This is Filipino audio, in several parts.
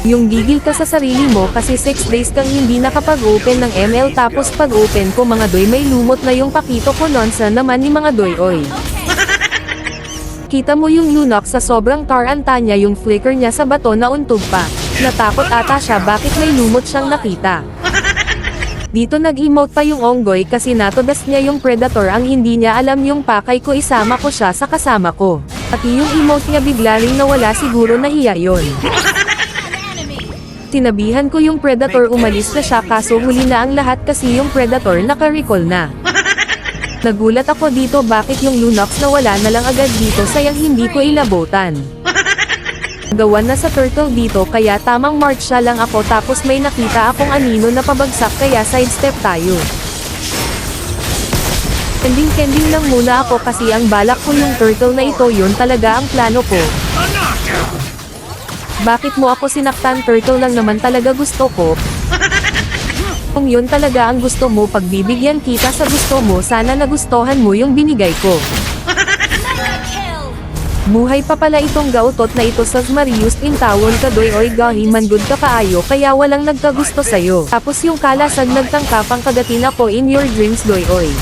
Yung gigil ka sa sarili mo kasi 6 days kang hindi nakapag-open ng ML tapos pag-open ko mga doy may lumot na yung pakito ko nonsa naman ni mga doy oy. Kita mo yung Lunox sa sobrang taranta niya yung flicker niya sa bato na untog pa. Natakot ata siya bakit may lumot siyang nakita. Dito nag-emote pa yung Onggoy kasi natodas niya yung Predator ang hindi niya alam yung pakay ko isama ko siya sa kasama ko. Pati yung emote niya bigla ring nawala siguro nahiya yon. Tinabihan ko yung Predator umalis na siya kaso huli na ang lahat kasi yung Predator naka-recall na. Nagulat ako dito bakit yung Lunox nawala na lang agad dito sayang hindi ko inabotan. Gawan na sa turtle dito kaya tamang march siya lang ako tapos may nakita akong anino na pabagsak kaya sidestep tayo. Kending-kending lang muna ako kasi ang balak ko yung turtle na ito yun talaga ang plano ko. Bakit mo ako sinaktan turtle lang naman talaga gusto ko? Kung yun talaga ang gusto mo pagbibigyan kita sa gusto mo sana nagustuhan mo yung binigay ko. Buhay pa pala itong gautot na ito sa Marius in tawon ka doy oy gahiman good ka kaayo kaya walang nagkagusto sayo. Tapos yung kalasag nagtangkapang kagatin ako in your dreams doy oy.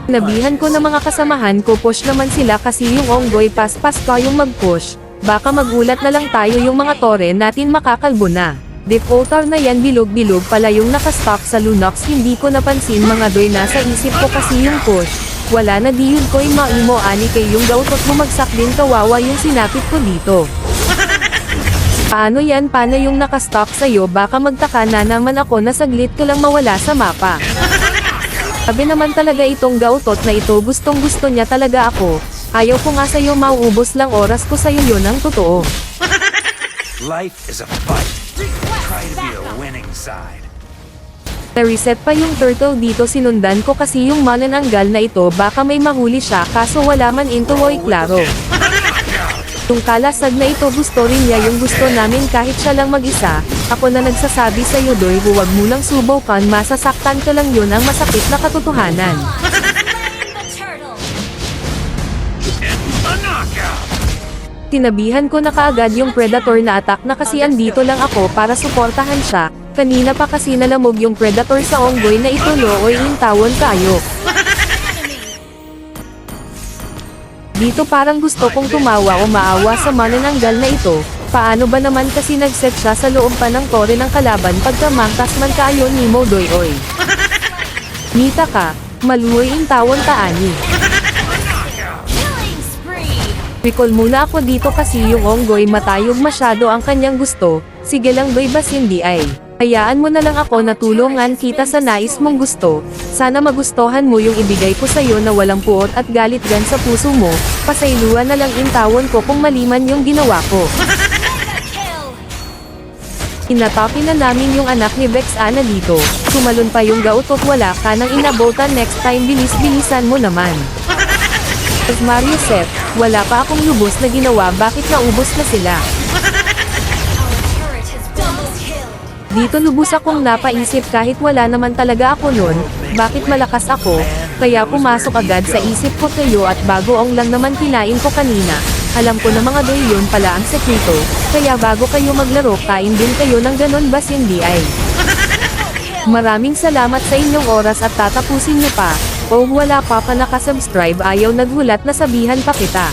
Nabihan ko na mga kasamahan ko push naman sila kasi yung Onggoy pas-pas ka yung mag-push. Baka magulat na lang tayo yung mga tore natin makakalbo na. Defaulter na yan bilog-bilog pala yung nakastock sa Lunox hindi ko napansin mga doy nasa isip ko kasi yung push. Wala na di yun ko'y maimo ani kay yung gautot bumagsak din kawawa yung sinapit ko dito. Paano yan paano yung nakastock sa'yo baka magtaka na naman ako na saglit ko lang mawala sa mapa. Sabi naman talaga itong gautot na ito gustong gusto niya talaga ako. Ayaw ko nga sa'yo mauubos lang oras ko sa'yo yun ang totoo. Life is a fight. Try to be a winning side. Na-reset pa yung turtle dito sinundan ko kasi yung manananggal na ito baka may mahuli siya kaso wala man into oy klaro. Yung kalasag na ito gusto rin niya yung gusto namin kahit siya lang mag-isa, ako na nagsasabi sa'yo doy huwag mo lang subukan masasaktan ka lang yun ang masakit na katotohanan. Tinabihan ko na kaagad yung Predator na attack na kasi andito lang ako para suportahan siya, kanina pa kasi nalamog yung Predator sa Onggoy na ito looy in tawon kayo. Dito parang gusto kong tumawa o maawa sa manananggal na ito, paano ba naman kasi nagset siya sa loob pa ng tore ng kalaban pagka mangkas man kayo ni mo doy oy. Nita ka, maluoy in tawon taani. Recall muna ako dito kasi yung Onggoy matayog masyado ang kanyang gusto, sige lang doy bas hindi ay. Hayaan mo na lang ako na tulungan kita sa nais mong gusto, sana magustuhan mo yung ibigay ko sa'yo na walang puot at galit gan sa puso mo, pasayluan na lang intawon ko kung maliman yung ginawa ko. Inatake na namin yung anak ni Vex Ana dito, tumalon pa yung gautot wala ka nang inabotan next time bilis-bilisan mo naman. Mario Seth, wala pa akong lubos na ginawa bakit naubos na sila. Dito lubos akong napaisip kahit wala naman talaga ako nun, bakit malakas ako, kaya pumasok agad sa isip ko kayo at bago ang lang naman kinain ko kanina, alam ko na mga doy yun pala ang sekreto, kaya bago kayo maglaro kain din kayo ng ganon bas hindi ay. Maraming salamat sa inyong oras at tatapusin niyo pa. O wala pa nakasubscribe ayaw naghulat na sabihan pa kita.